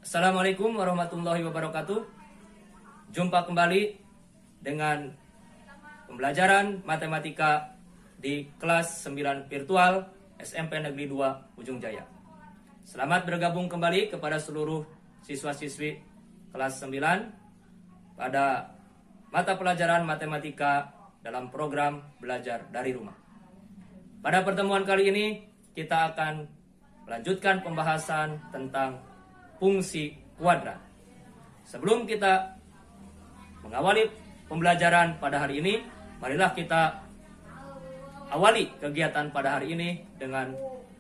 Assalamualaikum warahmatullahi wabarakatuh. Jumpa kembali dengan pembelajaran matematika di kelas 9 virtual SMP Negeri 2 Ujung Jaya. Selamat bergabung kembali kepada seluruh siswa-siswi kelas 9 pada mata pelajaran matematika dalam program belajar dari rumah. Pada pertemuan kali ini kita akan melanjutkan pembahasan tentang fungsi kuadrat. Sebelum kita mengawali pembelajaran pada hari ini, marilah kita awali kegiatan pada hari ini dengan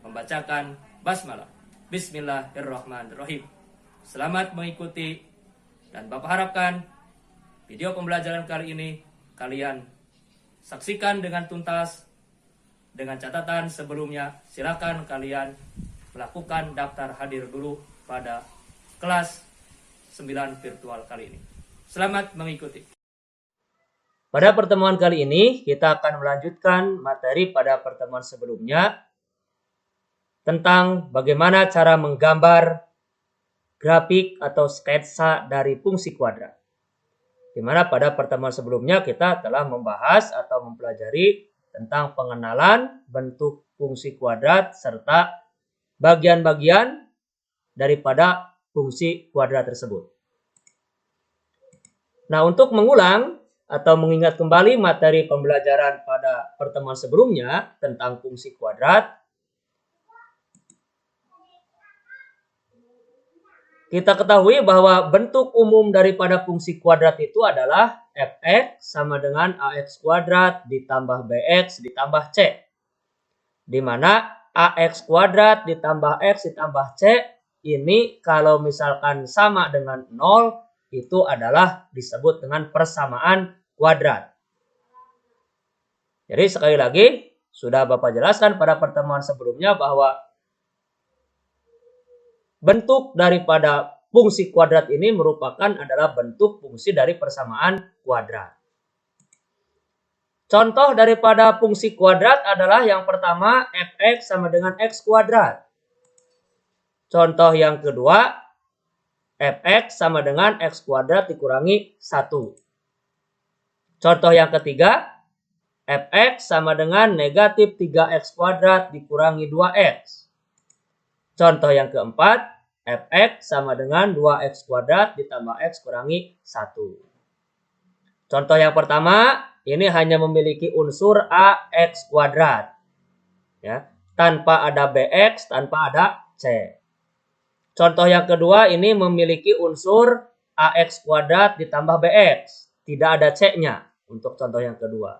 membacakan basmalah. Bismillahirrahmanirrahim. Selamat mengikuti dan Bapak harapkan video pembelajaran kali ini kalian saksikan dengan tuntas. Dengan catatan sebelumnya, silakan kalian melakukan daftar hadir dulu pada kelas 9 virtual kali ini. Selamat mengikuti. Pada pertemuan kali ini, kita akan melanjutkan materi pada pertemuan sebelumnya tentang bagaimana cara menggambar grafik atau sketsa dari fungsi kuadrat. Di mana pada pertemuan sebelumnya kita telah membahas atau mempelajari tentang pengenalan bentuk fungsi kuadrat serta bagian-bagian daripada fungsi kuadrat tersebut. Nah, untuk mengulang atau mengingat kembali materi pembelajaran pada pertemuan sebelumnya tentang fungsi kuadrat, kita ketahui bahwa bentuk umum daripada fungsi kuadrat itu adalah fx sama dengan ax kuadrat ditambah bx ditambah c. Di mana ax kuadrat ditambah x ditambah c ini kalau misalkan sama dengan 0 itu adalah disebut dengan persamaan kuadrat. Jadi sekali lagi sudah Bapak jelaskan pada pertemuan sebelumnya bahwa bentuk daripada fungsi kuadrat ini merupakan adalah bentuk fungsi dari persamaan kuadrat. Contoh daripada fungsi kuadrat adalah yang pertama fx sama dengan x kuadrat. Contoh yang kedua, fx sama dengan x kuadrat dikurangi 1. Contoh yang ketiga, fx sama dengan negatif 3x kuadrat dikurangi 2x. Contoh yang keempat, fx sama dengan 2x kuadrat ditambah x kurangi 1. Contoh yang pertama, ini hanya memiliki unsur ax kuadrat. Ya, tanpa ada bx, tanpa ada c. Contoh yang kedua ini memiliki unsur ax kuadrat ditambah bx. Tidak ada c-nya untuk contoh yang kedua.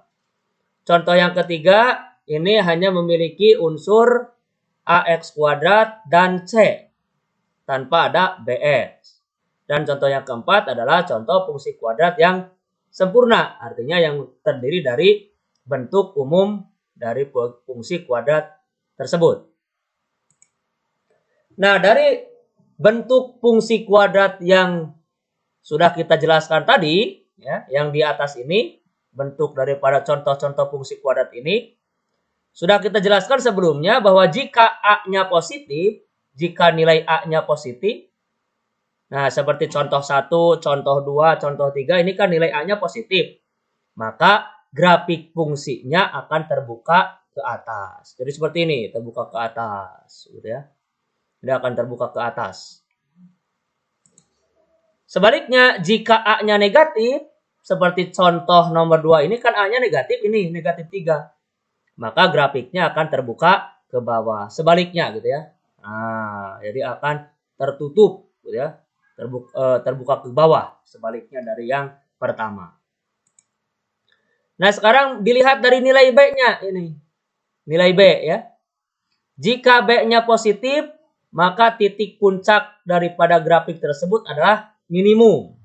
Contoh yang ketiga ini hanya memiliki unsur ax kuadrat dan c. Tanpa ada bx. Dan contoh yang keempat adalah contoh fungsi kuadrat yang sempurna. Artinya yang terdiri dari bentuk umum dari fungsi kuadrat tersebut. Nah, dari bentuk fungsi kuadrat yang sudah kita jelaskan tadi, ya, yang di atas ini, bentuk daripada contoh-contoh fungsi kuadrat ini, sudah kita jelaskan sebelumnya bahwa jika A-nya positif, jika nilai A-nya positif, nah seperti contoh 1, contoh 2, contoh 3, ini kan nilai A-nya positif, maka grafik fungsinya akan terbuka ke atas. Jadi seperti ini, terbuka ke atas, gitu ya. Dia akan terbuka ke atas. Sebaliknya, jika A-nya negatif, seperti contoh nomor 2 ini kan A-nya negatif, ini negatif 3. Maka grafiknya akan terbuka ke bawah. Sebaliknya gitu ya. Nah, jadi akan tertutup gitu ya. Terbuka ke bawah. Sebaliknya dari yang pertama. Nah, sekarang dilihat dari nilai B-nya ini. Nilai B ya. Jika B-nya positif, maka titik puncak daripada grafik tersebut adalah minimum.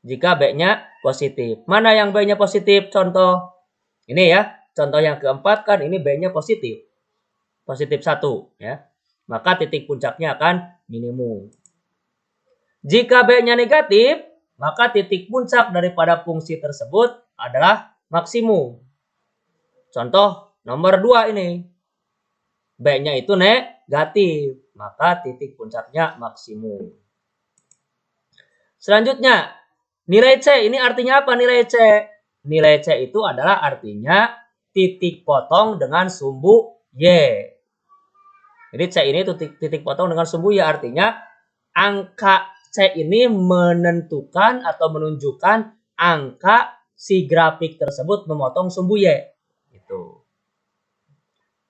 Jika B-nya positif. Mana yang B-nya positif? Contoh ini ya. Contoh yang keempat kan ini B-nya positif. Positif 1 ya. Maka titik puncaknya akan minimum. Jika B-nya negatif, maka titik puncak daripada fungsi tersebut adalah maksimum. Contoh nomor 2 ini. B-nya itu negatif. maka titik puncaknya maksimum. Selanjutnya, nilai C. Ini artinya apa nilai C? Nilai C itu adalah artinya titik potong dengan sumbu Y. Jadi C ini titik potong dengan sumbu Y, artinya angka C ini menentukan atau menunjukkan angka si grafik tersebut memotong sumbu Y. Itu.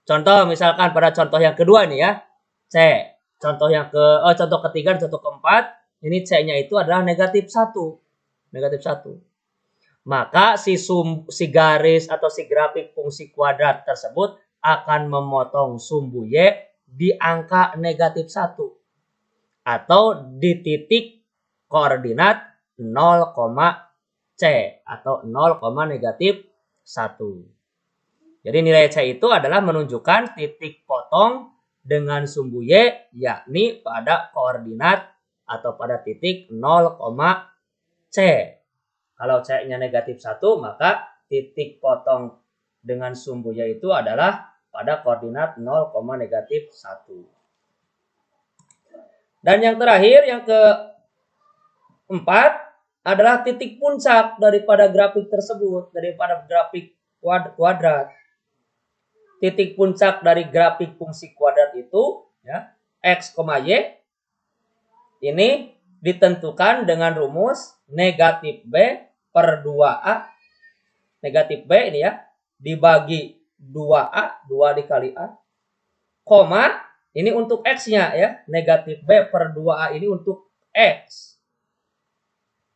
Contoh misalkan pada contoh yang kedua nih ya, C. Contoh ketiga dan contoh keempat, ini C-nya itu adalah negatif 1. Negatif 1. Maka si garis atau si grafik fungsi kuadrat tersebut akan memotong sumbu Y di angka negatif 1. Atau di titik koordinat 0, C atau 0, negatif 1. Jadi nilai C itu adalah menunjukkan titik potong dengan sumbu Y, yakni pada koordinat atau pada titik 0, C. Kalau C-nya negatif 1, maka titik potong dengan sumbu Y itu adalah pada koordinat 0, negatif 1. Dan yang terakhir, yang keempat, adalah titik puncak daripada grafik tersebut, daripada grafik kuadrat. Titik puncak dari grafik fungsi kuadrat itu ya, X, Y ini ditentukan dengan rumus negatif B per 2A. Negatif B ini ya, dibagi 2A, 2 dikali A. Koma, ini untuk X-nya ya, negatif B per 2A ini untuk X.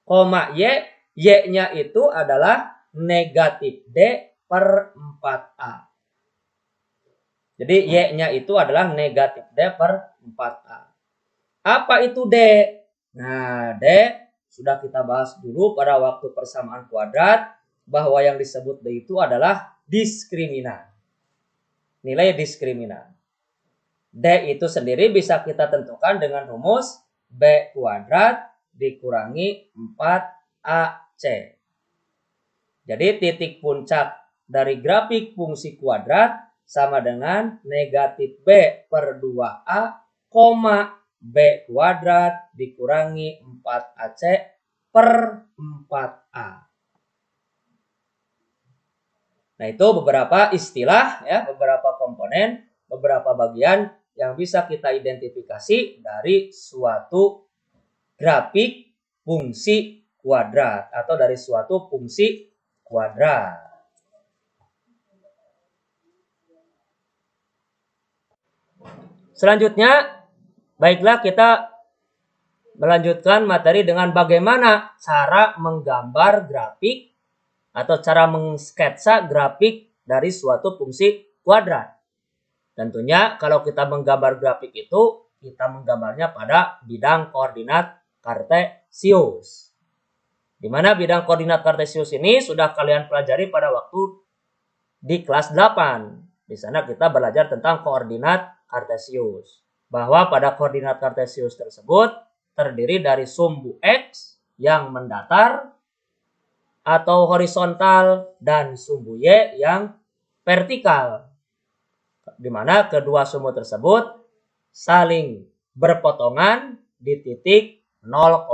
Koma Y-nya itu adalah negatif D per 4A. Jadi Y-nya itu adalah negatif D per 4A. Apa itu D? Nah, D sudah kita bahas dulu pada waktu persamaan kuadrat, bahwa yang disebut D itu adalah diskriminan. Nilai diskriminan. D itu sendiri bisa kita tentukan dengan rumus B kuadrat dikurangi 4AC. Jadi titik puncak dari grafik fungsi kuadrat sama dengan negatif B per 2A, B kuadrat dikurangi 4AC per 4A. Nah, itu beberapa istilah ya, beberapa komponen, beberapa bagian yang bisa kita identifikasi dari suatu grafik fungsi kuadrat atau dari suatu fungsi kuadrat. Selanjutnya, baiklah kita melanjutkan materi dengan bagaimana cara menggambar grafik atau cara mengsketsa grafik dari suatu fungsi kuadrat. Tentunya kalau kita menggambar grafik itu, kita menggambarnya pada bidang koordinat kartesius. Di mana bidang koordinat kartesius ini sudah kalian pelajari pada waktu di kelas 8. Di sana kita belajar tentang koordinat kartesius. Bahwa pada koordinat kartesius tersebut terdiri dari sumbu X yang mendatar atau horizontal dan sumbu Y yang vertikal. Di mana kedua sumbu tersebut saling berpotongan di titik 0,0.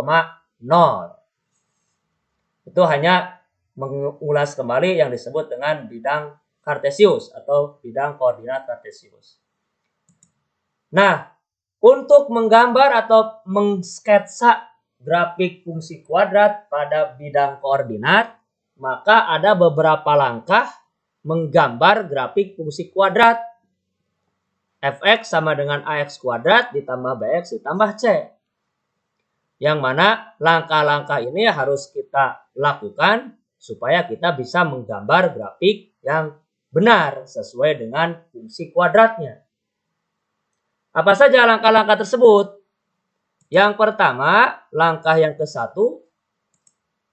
Itu hanya mengulas kembali yang disebut dengan bidang kartesius atau bidang koordinat kartesius. Nah, untuk menggambar atau mengsketsa grafik fungsi kuadrat pada bidang koordinat, maka ada beberapa langkah menggambar grafik fungsi kuadrat. Fx sama dengan Ax kuadrat ditambah Bx ditambah C. Yang mana langkah-langkah ini harus kita lakukan supaya kita bisa menggambar grafik yang benar sesuai dengan fungsi kuadratnya. Apa saja langkah-langkah tersebut? Yang pertama, langkah yang ke-1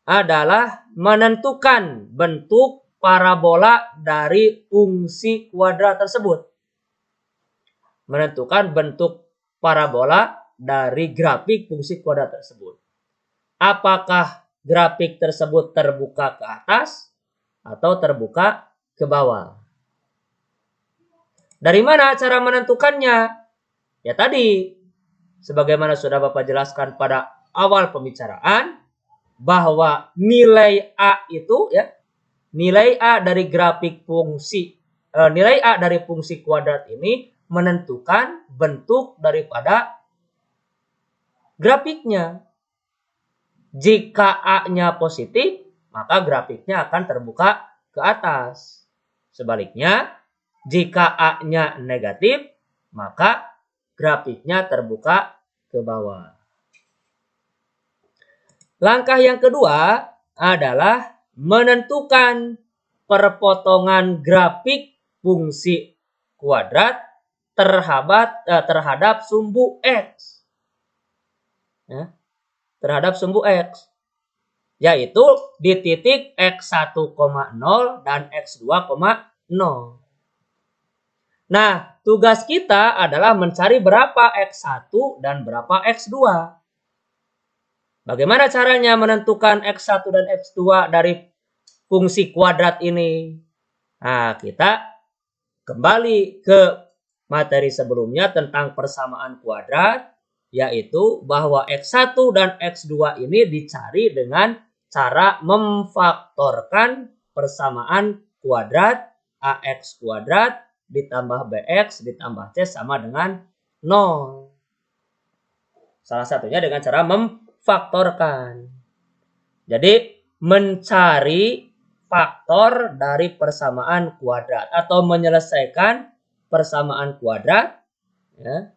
adalah menentukan bentuk parabola dari fungsi kuadrat tersebut. Menentukan bentuk parabola dari grafik fungsi kuadrat tersebut. Apakah grafik tersebut terbuka ke atas atau terbuka ke bawah? Dari mana cara menentukannya? Ya tadi, sebagaimana sudah Bapak jelaskan pada awal pembicaraan, bahwa nilai A itu ya, nilai A dari grafik fungsi, nilai A dari fungsi kuadrat ini menentukan bentuk daripada grafiknya. Jika A-nya positif, maka grafiknya akan terbuka ke atas. Sebaliknya, jika A-nya negatif, maka grafiknya terbuka ke bawah. Langkah yang kedua adalah menentukan perpotongan grafik fungsi kuadrat terhadap sumbu X. Ya, terhadap sumbu X. Yaitu di titik X1,0 dan X2,0. Nah, tugas kita adalah mencari berapa X1 dan berapa X2. Bagaimana caranya menentukan X1 dan X2 dari fungsi kuadrat ini? Nah, kita kembali ke materi sebelumnya tentang persamaan kuadrat, yaitu bahwa X1 dan X2 ini dicari dengan cara memfaktorkan persamaan kuadrat AX kuadrat ditambah BX ditambah C sama dengan 0. Salah satunya dengan cara memfaktorkan. Jadi mencari faktor dari persamaan kuadrat atau menyelesaikan persamaan kuadrat, ya.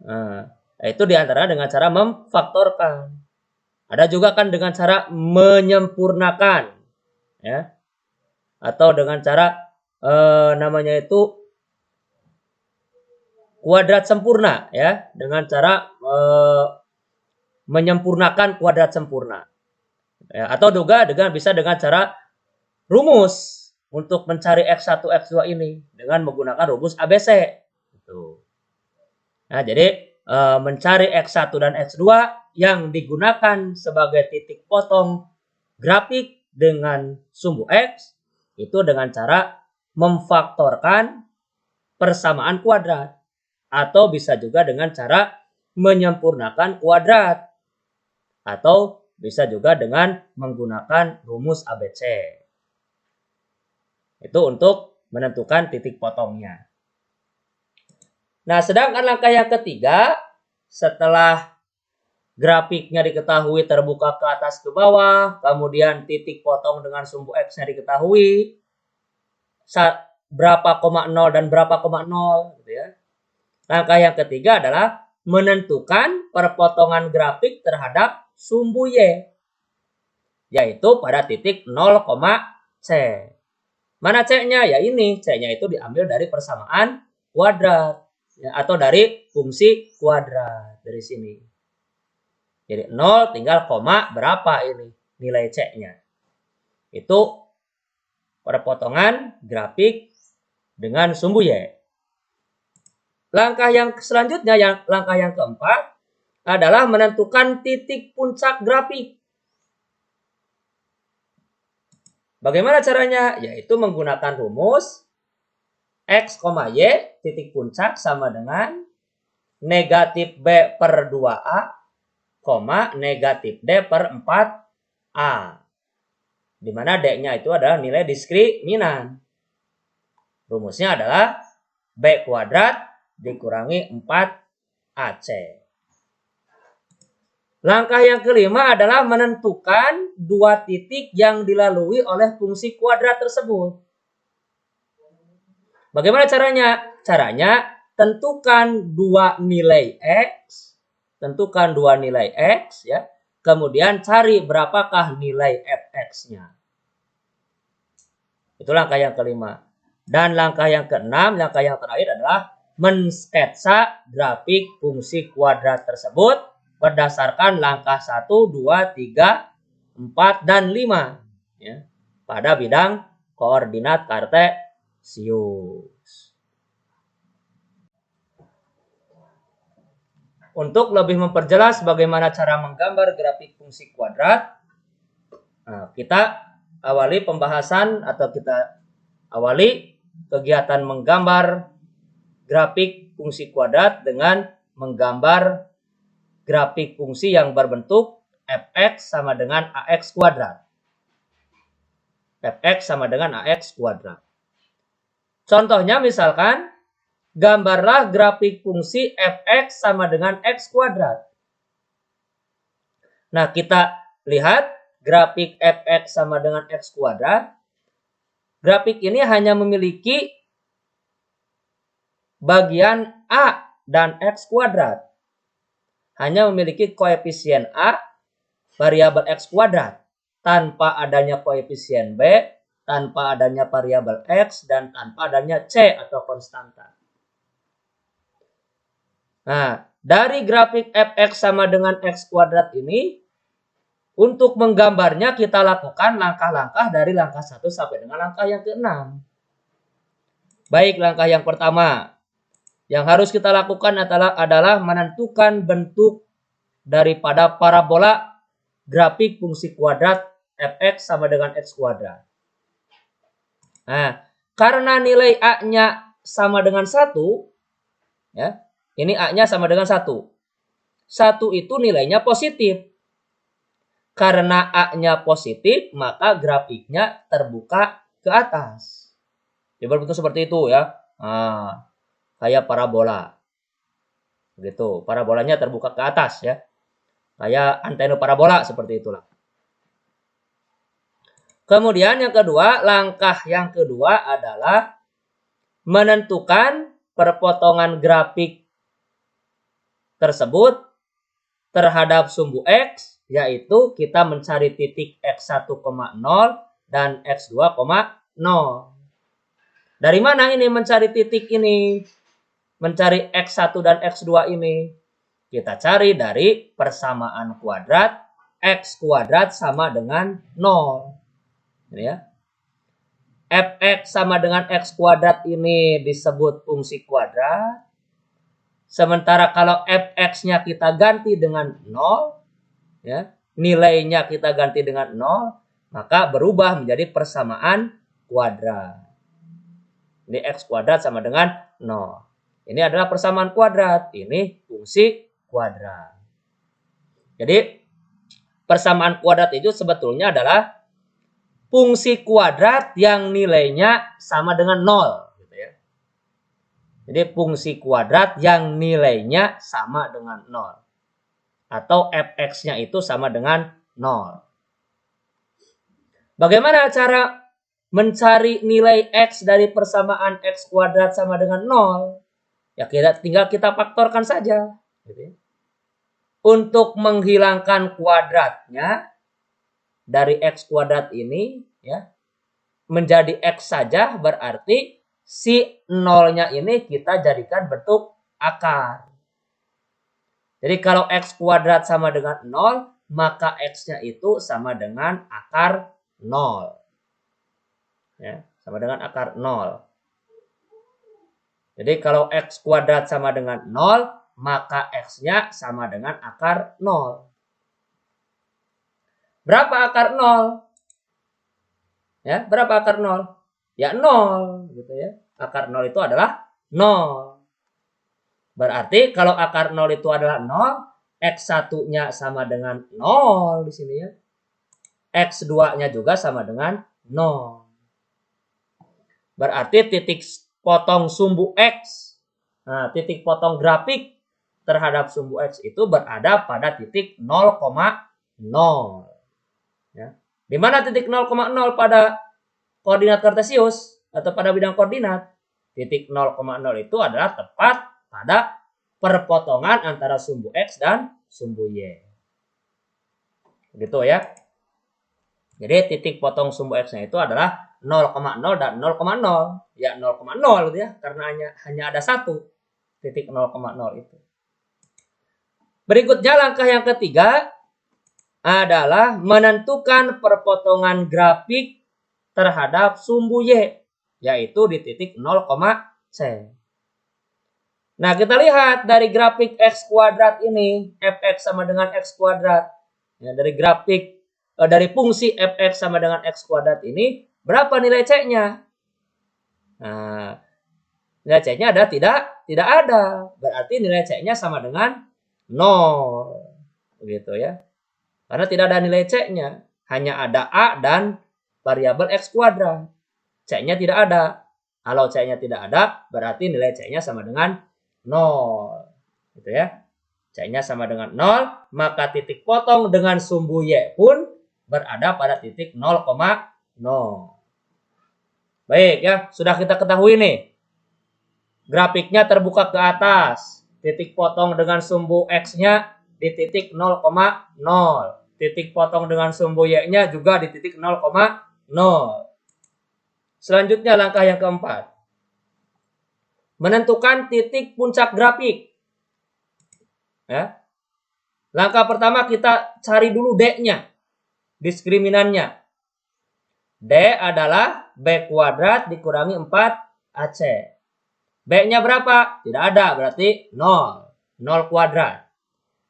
Nah, itu diantara dengan cara memfaktorkan. Ada juga kan dengan cara menyempurnakan, ya, atau dengan cara namanya itu kuadrat sempurna, ya, dengan cara menyempurnakan kuadrat sempurna, ya, atau juga bisa dengan cara rumus untuk mencari X1 X2 ini dengan menggunakan rumus ABC. Gitu. Nah, jadi mencari X1 dan X2 yang digunakan sebagai titik potong grafik dengan sumbu X itu dengan cara memfaktorkan persamaan kuadrat atau bisa juga dengan cara menyempurnakan kuadrat atau bisa juga dengan menggunakan rumus ABC. Itu untuk menentukan titik potongnya. Nah, sedangkan langkah yang ketiga, setelah grafiknya diketahui terbuka ke atas ke bawah, kemudian titik potong dengan sumbu X-nya diketahui, berapa koma 0 dan berapa koma 0, gitu ya. Langkah yang ketiga adalah menentukan perpotongan grafik terhadap sumbu Y, yaitu pada titik 0, C. Mana C-nya? Ya ini, C-nya itu diambil dari persamaan kuadrat, ya, atau dari fungsi kuadrat dari sini. Jadi 0 tinggal koma berapa ini nilai C-nya. Itu perpotongan grafik dengan sumbu Y. Langkah yang selanjutnya, langkah yang keempat adalah menentukan titik puncak grafik. Bagaimana caranya? Yaitu menggunakan rumus X, Y titik puncak sama dengan negatif B per 2A, negatif D per 4A. Di mana D-nya itu adalah nilai diskriminan. Rumusnya adalah B kuadrat dikurangi 4AC. Langkah yang kelima adalah menentukan dua titik yang dilalui oleh fungsi kuadrat tersebut. Bagaimana caranya? Caranya tentukan dua nilai X, ya. Kemudian cari berapakah nilai fx-nya. Itu langkah yang kelima. Dan langkah yang keenam, langkah yang terakhir adalah mensketsa grafik fungsi kuadrat tersebut berdasarkan langkah 1, 2, 3, 4, dan 5, ya, pada bidang koordinat kartesius. Untuk lebih memperjelas bagaimana cara menggambar grafik fungsi kuadrat, kita awali kegiatan menggambar grafik fungsi kuadrat dengan menggambar grafik fungsi yang berbentuk fx sama dengan ax kuadrat. Fx sama dengan ax kuadrat. Contohnya misalkan, gambarlah grafik fungsi fx sama dengan x kuadrat. Nah, kita lihat grafik fx sama dengan x kuadrat. Grafik ini hanya memiliki bagian a dan x kuadrat. Hanya memiliki koefisien a, variabel x kuadrat. Tanpa adanya koefisien b, tanpa adanya variabel x, dan tanpa adanya c atau konstanta. Nah, dari grafik fx sama dengan x kuadrat ini, untuk menggambarnya kita lakukan langkah-langkah dari langkah 1 sampai dengan langkah yang ke-6. Baik, langkah yang pertama. Yang harus kita lakukan adalah menentukan bentuk daripada parabola grafik fungsi kuadrat fx sama dengan x kuadrat. Nah, karena nilai a-nya sama dengan 1, ya, ini a-nya sama dengan 1. 1 itu nilainya positif. Karena a-nya positif, maka grafiknya terbuka ke atas. Jadi berbentuk seperti itu ya. Nah, kayak parabola. Begitu, parabolanya terbuka ke atas ya. Kayak antena parabola seperti itulah. Kemudian yang kedua, langkah yang kedua adalah menentukan perpotongan grafik tersebut terhadap sumbu x, yaitu kita mencari titik x1,0 dan x2,0. Dari mana ini mencari titik ini? Mencari x1 dan x2 ini? Kita cari dari persamaan kuadrat x kuadrat sama dengan 0. Ini ya. Fx sama dengan x kuadrat ini disebut fungsi kuadrat. Sementara kalau fx-nya kita ganti dengan 0, ya, nilainya kita ganti dengan 0, maka berubah menjadi persamaan kuadrat. Ini x kuadrat sama dengan 0. Ini adalah persamaan kuadrat, ini fungsi kuadrat. Jadi persamaan kuadrat itu sebetulnya adalah fungsi kuadrat yang nilainya sama dengan 0. Gitu ya. Jadi fungsi kuadrat yang nilainya sama dengan 0. Atau fx-nya itu sama dengan 0. Bagaimana cara mencari nilai x dari persamaan x kuadrat sama dengan 0? Ya tinggal kita faktorkan saja. Untuk menghilangkan kuadratnya dari x kuadrat ini ya menjadi x saja, berarti si 0-nya ini kita jadikan bentuk akar. Jadi kalau x kuadrat sama dengan 0, maka x-nya itu sama dengan akar 0. Ya, sama dengan akar 0. Jadi kalau x kuadrat sama dengan 0, maka x-nya sama dengan akar 0. Berapa akar 0? Ya, berapa akar 0? Ya 0 gitu ya. Akar 0 itu adalah 0. Berarti kalau akar 0 itu adalah 0, x1-nya sama dengan 0 di sini ya. X2-nya juga sama dengan 0. Berarti titik potong sumbu x. Nah, titik potong grafik terhadap sumbu x itu berada pada titik 0,0. Ya. Di mana titik 0,0 pada koordinat kartesius atau pada bidang koordinat? Titik 0,0 itu adalah tepat pada perpotongan antara sumbu x dan sumbu y. Begitu ya. Jadi titik potong sumbu x-nya itu adalah 0,0 dan 0,0. Ya 0,0 gitu ya, karena hanya ada satu titik 0,0 itu. Berikutnya langkah yang ketiga adalah menentukan perpotongan grafik terhadap sumbu y, yaitu di titik 0,c. Nah, kita lihat dari grafik x kuadrat ini, fx sama dengan x kuadrat. Ya, dari grafik dari fungsi fx sama dengan x kuadrat ini, berapa nilai c-nya? Nah, Nilai C-nya ada tidak ada. Berarti nilai C-nya sama dengan 0. Begitu ya. Karena tidak ada nilai C-nya. Hanya ada A dan variabel X kuadrat. C-nya tidak ada. Kalau C-nya tidak ada, berarti nilai C-nya sama dengan 0. Gitu ya. C-nya sama dengan 0, maka titik potong dengan sumbu Y pun berada pada titik 0,0. Baik ya, sudah kita ketahui nih. Grafiknya terbuka ke atas. Titik potong dengan sumbu X-nya di titik 0,0. Titik potong dengan sumbu Y-nya juga di titik 0,0. Selanjutnya langkah yang keempat. Menentukan titik puncak grafik. Ya. Langkah pertama kita cari dulu D-nya. Diskriminannya. D adalah B kuadrat dikurangi 4AC. B-nya berapa? Tidak ada, berarti 0. 0 kuadrat.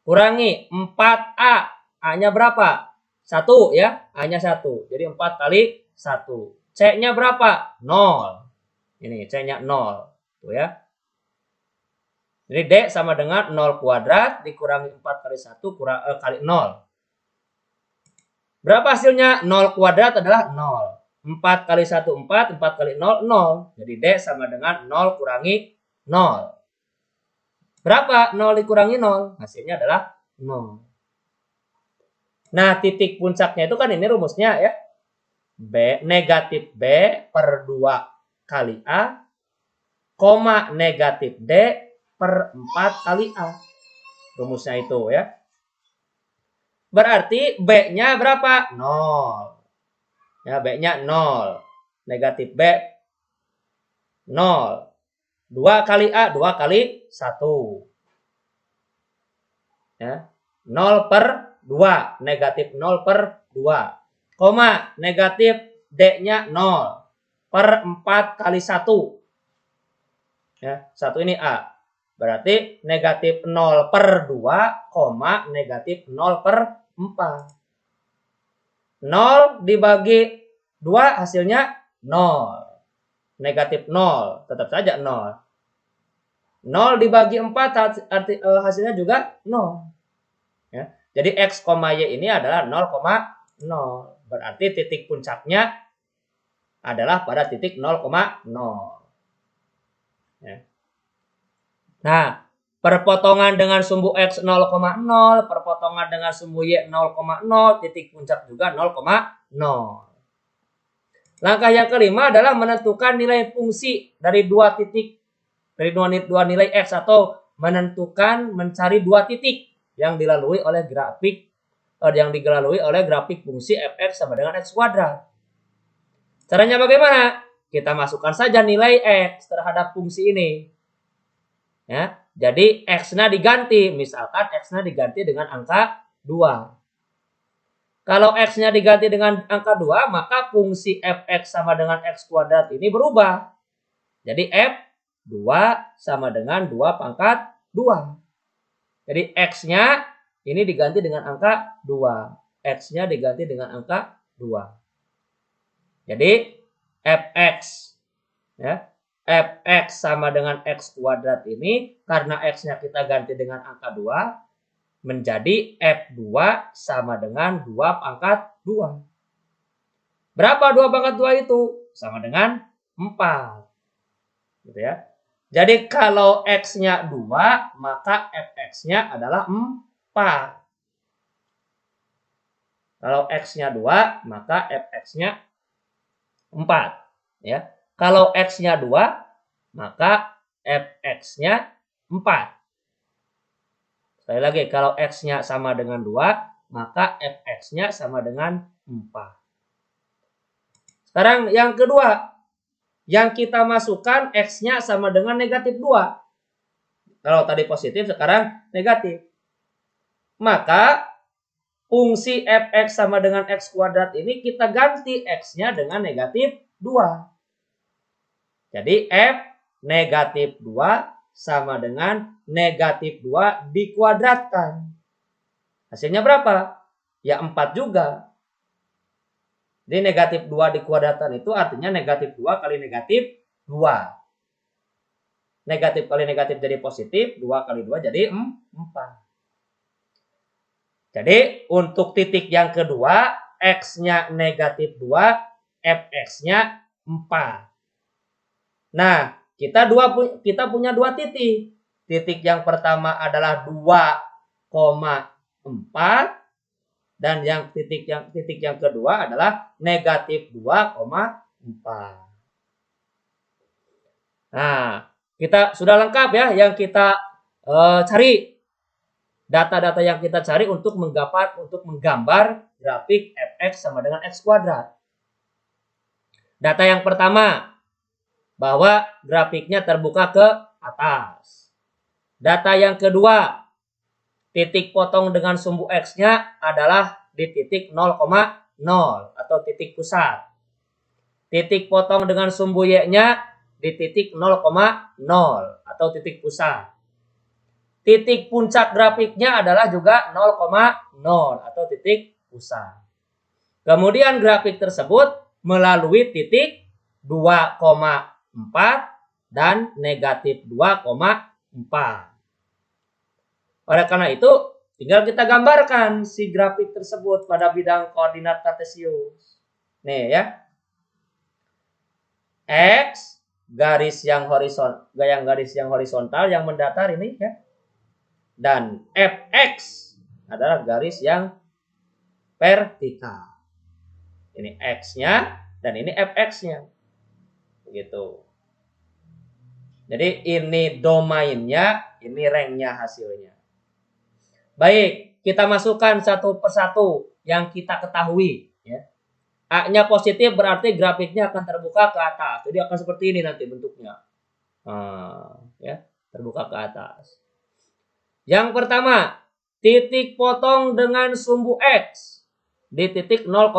Kurangi 4A. A-nya berapa? 1 ya. A-nya 1. Jadi 4 kali 1. C-nya berapa? 0. Ini C-nya 0. Tuh ya. Jadi D sama dengan 0 kuadrat dikurangi 4 kali 1 kali 0. Berapa hasilnya? 0 kuadrat adalah 0. 4 kali 1, 4. 4 kali 0, 0. Jadi D sama dengan 0 kurangi 0. Berapa 0 dikurangi 0? Hasilnya adalah 0. Nah, titik puncaknya itu kan ini rumusnya ya. B negatif B per 2 kali A, koma negatif D per 4 kali A. Rumusnya itu ya. Berarti B-nya berapa? 0. Ya, B-nya 0. Negatif B 0. 2 kali A, 2 kali 1. Ya. 0 per 2. Negatif 0 per 2. Koma, negatif D-nya 0. Per 4 kali 1. Ya, 1 ini A. Berarti negatif 0 per 2, koma, negatif 0 per 4. 0 dibagi 2 hasilnya 0. Negatif 0. Tetap saja 0. 0 dibagi 4 hasilnya juga 0. Ya. Jadi X, Y ini adalah 0,0. Berarti titik puncaknya adalah pada titik 0,0. Ya. Nah, perpotongan dengan sumbu X 0,0, perpotongan dengan sumbu Y 0,0, titik puncak juga 0,0. Langkah yang kelima adalah menentukan nilai fungsi dari dua titik, dari dua nilai X, atau menentukan mencari dua titik yang dilalui oleh grafik fungsi fx sama dengan x kuadrat. Caranya bagaimana? Kita masukkan saja nilai X terhadap fungsi ini. Ya, jadi X-nya diganti. Misalkan X-nya diganti dengan angka 2. Kalau X-nya diganti dengan angka 2, maka fungsi fx sama dengan x kuadrat ini berubah. Jadi F2 sama dengan 2 pangkat 2. Jadi X-nya ini diganti dengan angka 2. X-nya diganti dengan angka 2. Jadi fx ya, fx sama dengan x kuadrat ini karena x-nya kita ganti dengan angka 2 menjadi f2 sama dengan 2 pangkat 2. Berapa 2 pangkat 2 itu? Sama dengan 4. Gitu ya. Jadi kalau x-nya 2, maka fx-nya adalah 4. Kalau x-nya 2, maka fx-nya 4. Ya. Kalau X-nya 2, maka Fx-nya 4. Sekali lagi, kalau X-nya sama dengan 2, maka Fx-nya sama dengan 4. Sekarang yang kedua, yang kita masukkan X-nya sama dengan negatif 2. Kalau tadi positif, sekarang negatif. Maka fungsi Fx sama dengan X kuadrat ini kita ganti X-nya dengan negatif 2. Jadi F negatif 2 sama dengan negatif 2 dikuadratkan. Hasilnya berapa? Ya 4 juga. Jadi negatif 2 dikuadratkan itu artinya negatif 2 kali negatif 2. Negatif kali negatif jadi positif, 2 kali 2 jadi 4. Jadi untuk titik yang kedua, X-nya negatif 2, Fx-nya 4. Nah, kita punya dua titik. Titik yang pertama adalah 2,4 dan titik yang kedua adalah negatif 2,4. Nah, kita sudah lengkap ya yang kita cari. Data-data yang kita cari untuk menggambar grafik fx sama dengan x kuadrat. Data yang pertama, bahwa grafiknya terbuka ke atas. Data yang kedua, titik potong dengan sumbu x-nya adalah di titik 0,0 atau titik pusat. Titik potong dengan sumbu y-nya di titik 0,0 atau titik pusat. Titik puncak grafiknya adalah juga 0,0 atau titik pusat. Kemudian grafik tersebut melalui titik 2,4 dan negatif 2,4. Oleh karena itu, tinggal kita gambarkan si grafik tersebut pada bidang koordinat kartesius. Nih ya. X garis yang horizontal yang mendatar ini ya. Dan fx adalah garis yang vertikal. Ini x-nya dan ini fx-nya. Begitu. Jadi ini domainnya, ini ranknya hasilnya. Baik, kita masukkan satu persatu yang kita ketahui. Ya. A-nya positif berarti grafiknya akan terbuka ke atas. Jadi akan seperti ini nanti bentuknya. Ya, terbuka ke atas. Yang pertama, titik potong dengan sumbu X di titik 0,0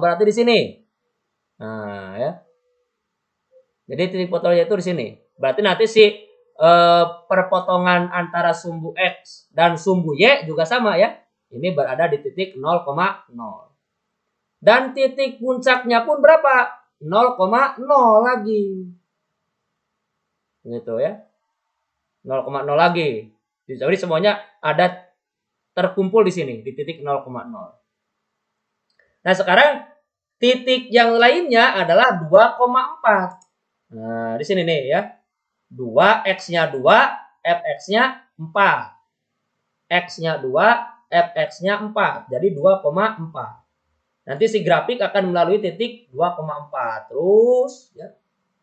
berarti di sini. Nah, ya. Jadi titik potongnya itu di sini. Berarti nanti si perpotongan antara sumbu X dan sumbu Y juga sama ya. Ini berada di titik 0,0. Dan titik puncaknya pun berapa? 0,0 lagi. Gitu ya. 0,0 lagi. Jadi semuanya ada terkumpul di sini di titik 0,0. Nah, sekarang titik yang lainnya adalah 2,4. Nah, di sini nih ya. 2, X-nya 2, Fx-nya 4. X-nya 2, Fx-nya 4. Jadi 2,4. Nanti si grafik akan melalui titik 2,4. Terus ya,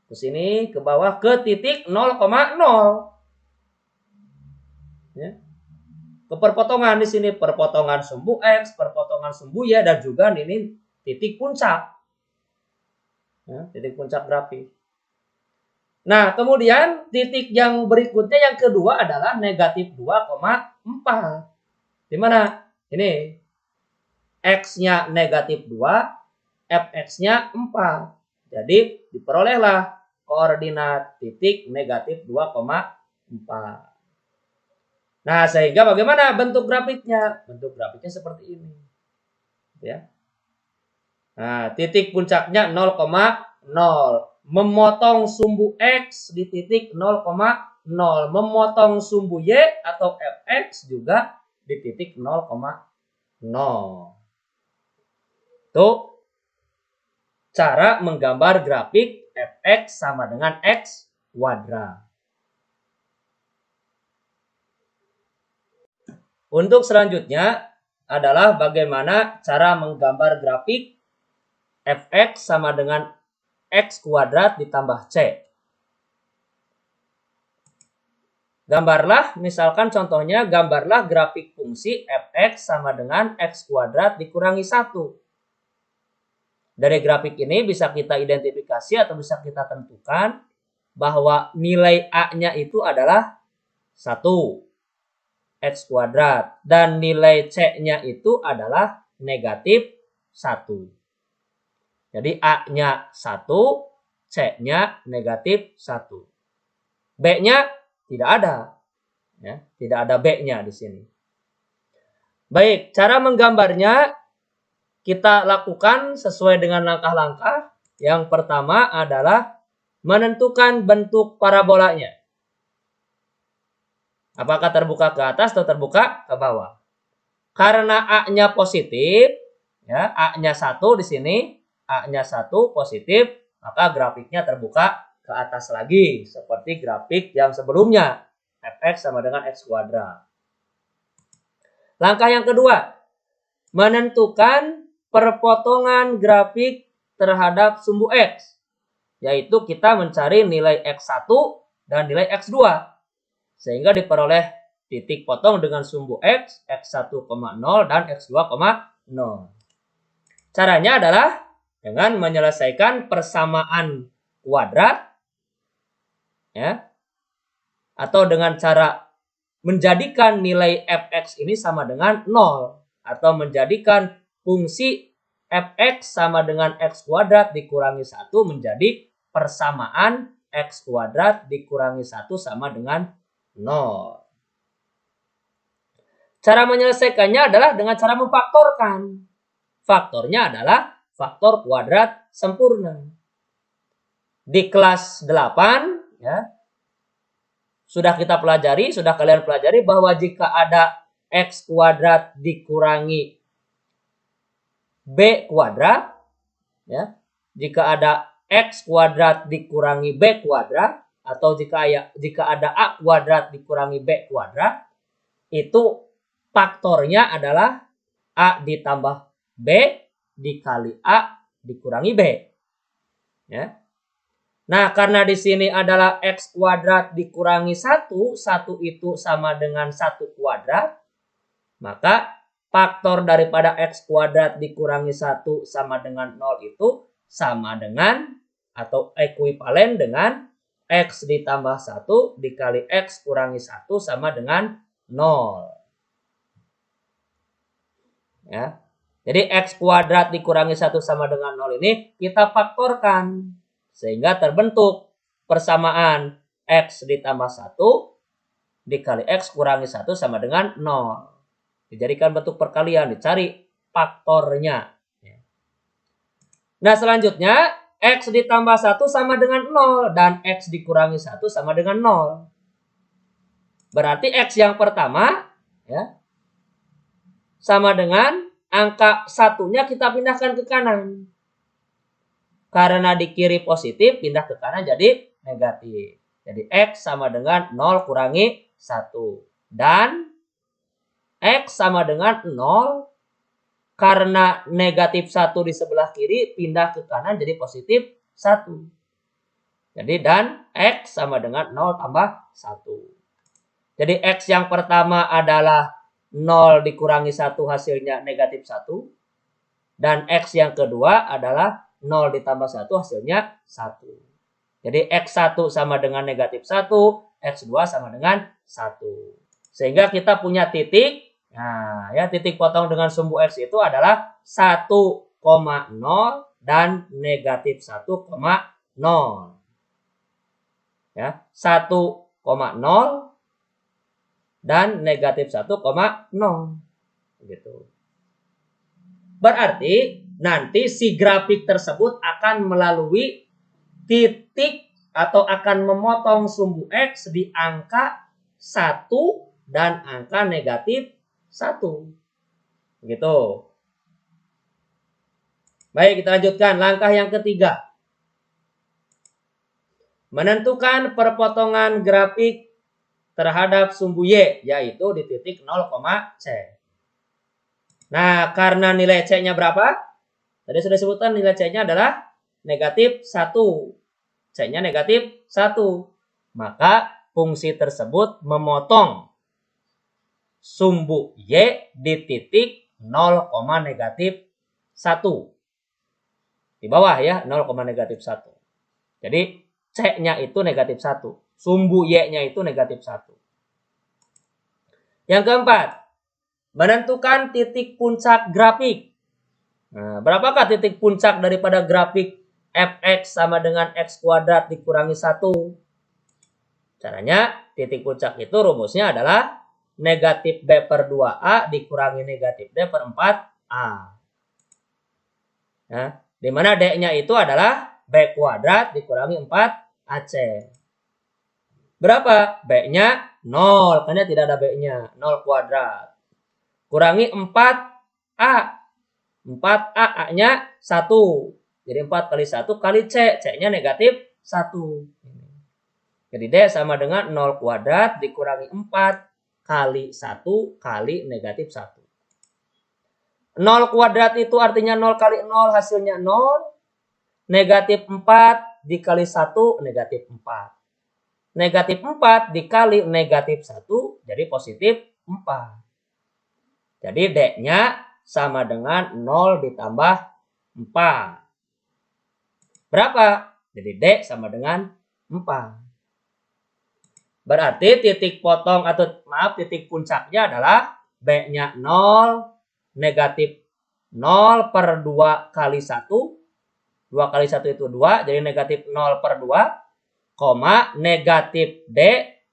ke sini ke bawah ke titik 0,0. Ya. Ke perpotongan di sini, perpotongan sumbu X, perpotongan sumbu Y, dan juga ini titik puncak. Ya, titik puncak grafik. Nah, kemudian titik yang berikutnya yang kedua adalah negatif 2,4. Di mana? Ini. X-nya negatif 2, Fx-nya 4. Jadi, diperolehlah koordinat titik negatif 2,4. Nah, sehingga bagaimana bentuk grafiknya? Bentuk grafiknya seperti ini. Ya. Nah, titik puncaknya 0,0. Memotong sumbu X di titik 0,0. Memotong sumbu Y atau Fx juga di titik 0,0. Itu cara menggambar grafik Fx sama dengan X kuadrat. Untuk selanjutnya adalah bagaimana cara menggambar grafik Fx sama dengan X kuadrat ditambah C. Gambarlah, misalkan contohnya, gambarlah grafik fungsi Fx sama dengan X kuadrat dikurangi 1. Dari grafik ini bisa kita identifikasi atau bisa kita tentukan bahwa nilai A-nya itu adalah 1. X kuadrat dan nilai C-nya itu adalah negatif 1. Jadi A-nya 1, C-nya negatif 1. B-nya tidak ada. Ya, tidak ada B-nya di sini. Baik, cara menggambarnya kita lakukan sesuai dengan langkah-langkah. Yang pertama adalah menentukan bentuk parabolanya. Apakah terbuka ke atas atau terbuka ke bawah? Karena A-nya positif, ya, A-nya 1 di sini, A-nya 1 positif, maka grafiknya terbuka ke atas lagi, seperti grafik yang sebelumnya, fx sama dengan x kuadrat. Langkah yang kedua, menentukan perpotongan grafik terhadap sumbu x, yaitu kita mencari nilai x1 dan nilai x2, sehingga diperoleh titik potong dengan sumbu x, x1,0 dan x2,0. Caranya adalah dengan menyelesaikan persamaan kuadrat, ya, atau dengan cara menjadikan nilai fx ini sama dengan 0, atau menjadikan fungsi fx sama dengan x kuadrat dikurangi 1 menjadi persamaan x kuadrat dikurangi 1 sama dengan 0. Cara menyelesaikannya adalah dengan cara memfaktorkan. Faktornya adalah faktor kuadrat sempurna. Di kelas 8, ya, sudah kalian pelajari bahwa jika ada x kuadrat dikurangi b kuadrat, ya, jika ada x kuadrat dikurangi b kuadrat, atau jika ada a kuadrat dikurangi b kuadrat, itu faktornya adalah a ditambah b dikali a dikurangi b. Ya. Nah, karena di sini adalah x kuadrat dikurangi 1, 1 itu sama dengan 1 kuadrat, maka faktor daripada x kuadrat dikurangi 1 sama dengan 0 itu sama dengan atau ekuivalen dengan x ditambah 1 dikali x kurangi 1 sama dengan 0. Ya. Jadi x kuadrat dikurangi 1 sama dengan 0 ini kita faktorkan, sehingga terbentuk persamaan x ditambah 1 dikali x kurangi 1 sama dengan 0. Dijadikan bentuk perkalian, dicari faktornya. Nah, selanjutnya x ditambah 1 sama dengan 0 dan x dikurangi 1 sama dengan 0. Berarti x yang pertama, ya, sama dengan angka 1-nya kita pindahkan ke kanan. Karena di kiri positif, pindah ke kanan jadi negatif. Jadi x sama dengan 0 kurangi 1. Dan x sama dengan 0, karena negatif 1 di sebelah kiri, pindah ke kanan jadi positif 1. Jadi dan x sama dengan 0 tambah 1. Jadi x yang pertama adalah 0 dikurangi 1 hasilnya negatif 1. Dan x yang kedua adalah 0 ditambah 1 hasilnya 1. Jadi x1 sama dengan negatif 1, x2 sama dengan 1. Sehingga kita punya titik. Nah, ya, titik potong dengan sumbu x itu adalah 1,0 dan negatif 1,0. Ya, 1,0 dan negatif 1,0. Gitu. Berarti nanti si grafik tersebut akan melalui titik atau akan memotong sumbu x di angka 1 dan angka negatif 1. Begitu. Baik, kita lanjutkan. Langkah yang ketiga. Menentukan perpotongan grafik terhadap sumbu y, yaitu di titik 0, c. Nah, karena nilai c-nya berapa? Tadi sudah disebutkan nilai c-nya adalah negatif 1. C-nya negatif 1. Maka fungsi tersebut memotong sumbu y di titik 0, negatif 1. Di bawah ya, 0, negatif 1. Jadi C-nya itu negatif 1. Sumbu Y-nya itu negatif 1. Yang keempat, menentukan titik puncak grafik. Nah, berapakah titik puncak daripada grafik fx sama dengan x kuadrat dikurangi 1? Caranya, titik puncak itu rumusnya adalah negatif b per 2a dikurangi negatif d per 4a. Nah, di mana d-nya itu adalah b kuadrat dikurangi 4ac. Berapa? B-nya 0. Karena tidak ada B-nya. 0 kuadrat. Kurangi 4A. 4A, A-nya 1. Jadi 4 kali 1 kali C. C-nya negatif 1. Jadi D sama dengan 0 kuadrat dikurangi 4 kali 1 kali negatif 1. 0 kuadrat itu artinya 0 kali 0 hasilnya 0. Negatif 4 dikali 1 negatif 4. Negatif 4 dikali negatif 1 jadi positif 4. Jadi D-nya sama dengan 0 ditambah 4. Berapa? Jadi D sama dengan 4. Berarti titik potong atau titik puncaknya adalah B-nya 0, negatif 0 per 2 kali 1. 2 kali 1 itu 2, jadi negatif 0 per 2, koma, negatif D,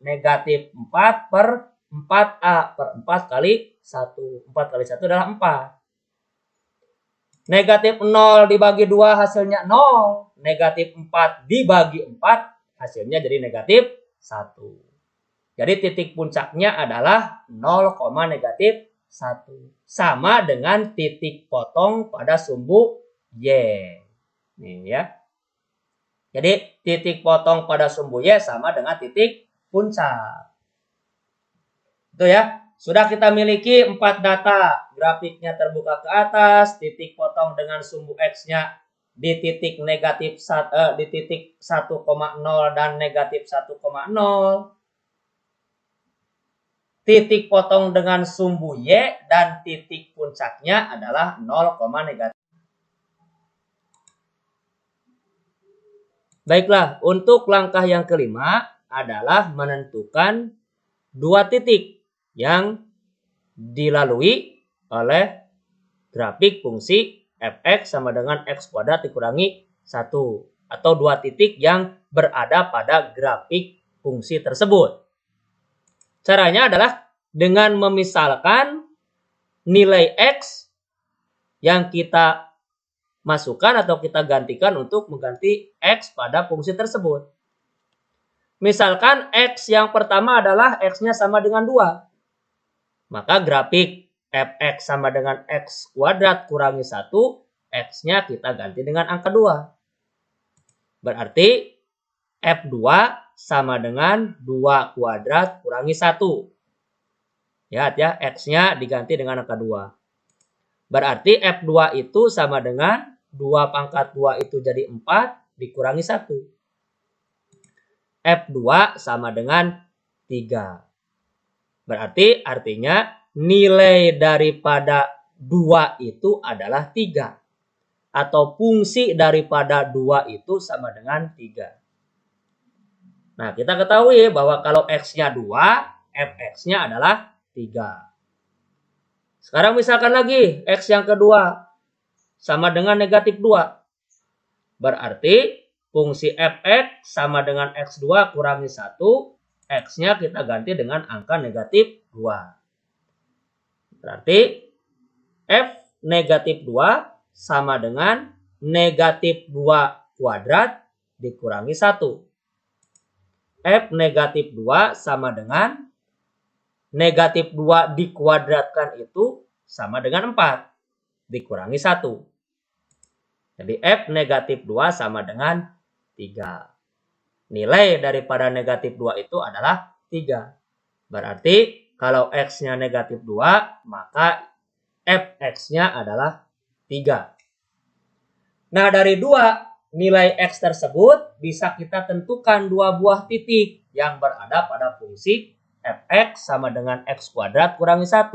negatif 4 per 4A per 4 kali 1. 4 kali 1 adalah 4. Negatif 0 dibagi 2 hasilnya 0. Negatif 4 dibagi 4 hasilnya jadi negatif 1. Jadi titik puncaknya adalah 0, negatif 1. Sama dengan titik potong pada sumbu Y. Nih ya. Jadi titik potong pada sumbu Y sama dengan titik puncak. Itu ya. Sudah kita miliki 4 data. Grafiknya terbuka ke atas, titik potong dengan sumbu X-nya di titik negatif di titik 1,0 dan negatif 1,0. Titik potong dengan sumbu Y dan titik puncaknya adalah 0, negatif. Baiklah, untuk langkah yang kelima adalah menentukan 2 titik yang dilalui oleh grafik fungsi f(x) sama dengan x kuadrat dikurangi 1. Atau 2 titik yang berada pada grafik fungsi tersebut. Caranya adalah dengan memisalkan nilai x yang kita masukkan atau kita gantikan untuk mengganti x pada fungsi tersebut. Misalkan x yang pertama adalah x-nya sama dengan 2. Maka grafik f(x) sama dengan x kuadrat kurangi 1, x-nya kita ganti dengan angka 2. Berarti f2 sama dengan 2 kuadrat kurangi 1. Lihat ya, x-nya diganti dengan angka 2. Berarti f2 itu sama dengan 2 pangkat 2 itu jadi 4 dikurangi 1. f2 sama dengan 3. Berarti artinya nilai daripada 2 itu adalah 3. Atau fungsi daripada 2 itu sama dengan 3. Nah, kita ketahui bahwa kalau x-nya 2, f(x)-nya adalah 3. Sekarang misalkan lagi x yang kedua sama dengan negatif 2. Berarti fungsi f(x) sama dengan x2 kurangi 1, x-nya kita ganti dengan angka negatif 2. Berarti f negatif 2 sama dengan negatif 2 kuadrat dikurangi 1. F negatif 2 sama dengan negatif 2 dikuadratkan itu sama dengan 4 dikurangi 1. Jadi F negatif 2 sama dengan 3. Nilai daripada negatif 2 itu adalah 3. Berarti kalau X-nya negatif 2, maka Fx-nya adalah 3. Nah, dari 2 nilai X tersebut bisa kita tentukan 2 buah titik yang berada pada fungsi f(x) sama dengan x kuadrat kurangi 1.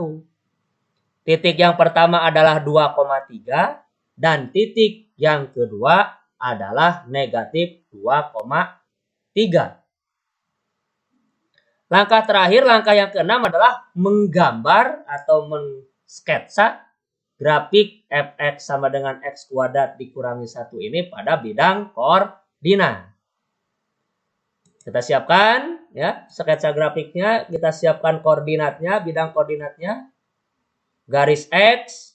Titik yang pertama adalah 2,3 dan titik yang kedua adalah negatif 2,3. Langkah terakhir, langkah yang keenam adalah menggambar atau mensketsa grafik f(x) sama dengan x kuadrat dikurangi 1 ini pada bidang koordinat. Kita siapkan ya sketsa grafiknya, kita siapkan koordinatnya, bidang koordinatnya, garis x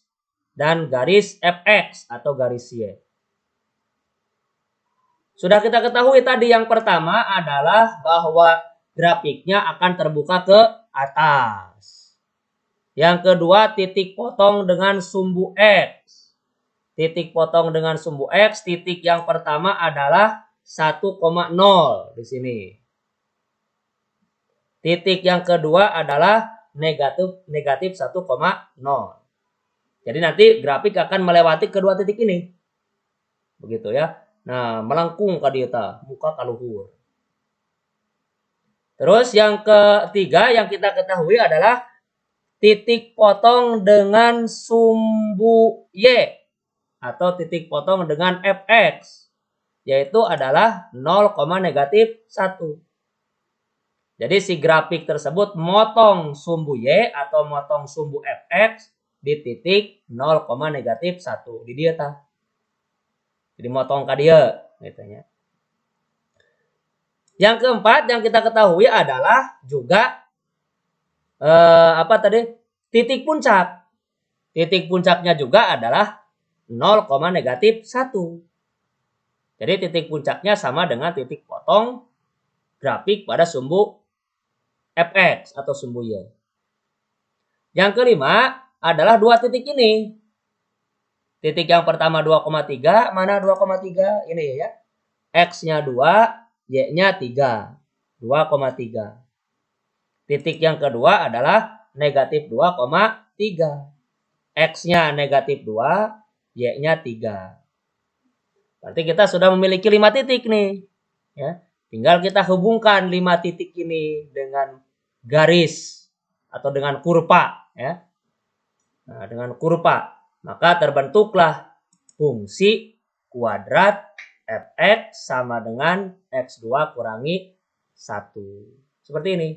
dan garis f(x) atau garis y. Sudah kita ketahui tadi yang pertama adalah bahwa grafiknya akan terbuka ke atas. Yang kedua, titik potong dengan sumbu X. Titik potong dengan sumbu X, titik yang pertama adalah 1,0 di sini. Titik yang kedua adalah negatif 1,0. Jadi nanti grafik akan melewati kedua titik ini. Begitu ya. Nah, melengkung ka dieu tah, muka ka luhur. Terus yang ketiga yang kita ketahui adalah titik potong dengan sumbu Y atau titik potong dengan fx, yaitu adalah 0, negatif 1. Jadi si grafik tersebut motong sumbu Y atau motong sumbu fx di titik 0, negatif 1 di dia tah. Jadi motong ka dia gitu ya. Yang keempat yang kita ketahui adalah juga titik puncak. Titik puncaknya juga adalah 0, negatif 1. Jadi titik puncaknya sama dengan titik potong grafik pada sumbu fx atau sumbu y. Yang kelima adalah dua titik ini. Titik yang pertama 2,3, mana 2,3? Ini ya. X-nya 2, Y-nya 3. 2,3. Titik yang kedua adalah negatif 2,3. X-nya negatif 2, Y-nya 3. Berarti kita sudah memiliki 5 titik nih. Ya. Tinggal kita hubungkan 5 titik ini dengan garis atau dengan kurva. Ya. Nah, dengan kurva. Maka terbentuklah fungsi kuadrat fx sama dengan x2 kurangi 1. Seperti ini.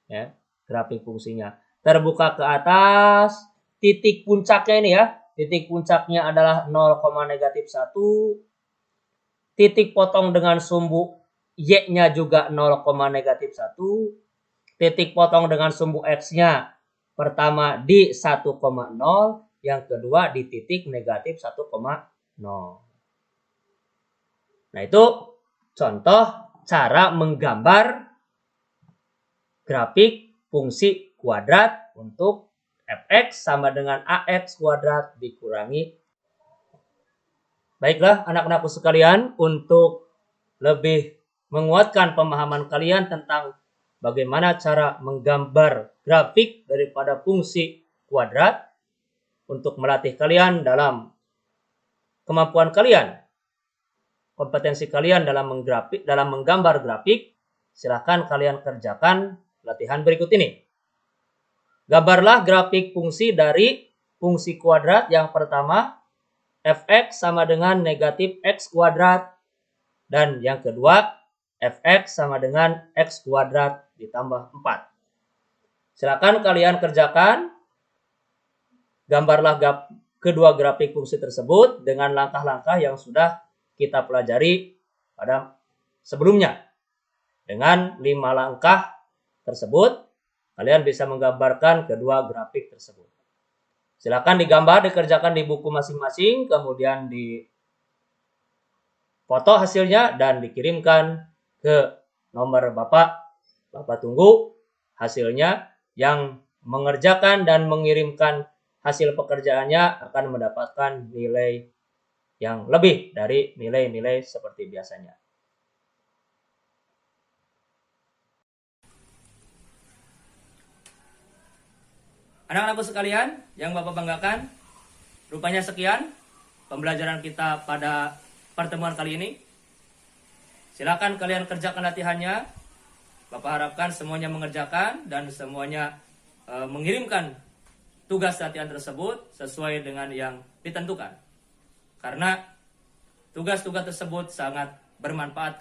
Ya, grafik fungsinya. Terbuka ke atas, titik puncaknya ini ya. Titik puncaknya adalah 0, negatif 1. Titik potong dengan sumbu y-nya juga 0, negatif 1. Titik potong dengan sumbu x-nya pertama di 1,0. Yang kedua di titik negatif 1,0. Nah itu contoh cara menggambar grafik fungsi kuadrat untuk fx sama dengan ax kuadrat dikurangi. Baiklah anak-anakku sekalian, untuk lebih menguatkan pemahaman kalian tentang bagaimana cara menggambar grafik daripada fungsi kuadrat, untuk melatih kalian dalam kemampuan kalian, kompetensi kalian dalam menggambar grafik, silahkan kalian kerjakan latihan berikut ini. Gambarlah grafik fungsi dari fungsi kuadrat yang pertama, fx sama dengan negatif x kuadrat. Dan yang kedua, fx sama dengan x kuadrat ditambah 4. Silakan kalian kerjakan. Gambarlah kedua grafik fungsi tersebut dengan langkah-langkah yang sudah kita pelajari pada sebelumnya. Dengan 5 langkah tersebut, kalian bisa menggambarkan kedua grafik tersebut. Silakan digambar, dikerjakan di buku masing-masing, kemudian difoto hasilnya dan dikirimkan ke nomor Bapak. Bapak tunggu hasilnya. Yang mengerjakan dan mengirimkan hasil pekerjaannya akan mendapatkan nilai yang lebih dari nilai-nilai seperti biasanya. Anak-anakku sekalian yang Bapak banggakan, rupanya sekian pembelajaran kita pada pertemuan kali ini. Silakan kalian kerjakan latihannya. Bapak harapkan semuanya mengerjakan dan semuanya mengirimkan tugas latihan tersebut sesuai dengan yang ditentukan. Karena tugas-tugas tersebut sangat bermanfaat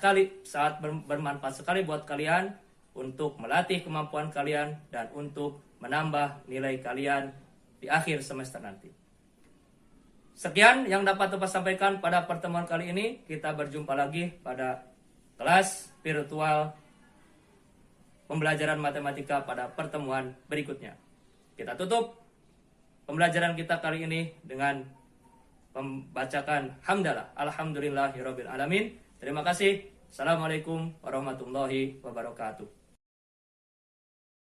sekali buat kalian untuk melatih kemampuan kalian dan untuk menambah nilai kalian di akhir semester nanti. Sekian yang dapat Bapak sampaikan pada pertemuan kali ini. Kita berjumpa lagi pada kelas virtual pembelajaran matematika pada pertemuan berikutnya. Kita tutup pembelajaran kita kali ini dengan membacakan hamdalah. Alhamdulillahirabbil alamin. Terima kasih. Assalamualaikum warahmatullahi wabarakatuh.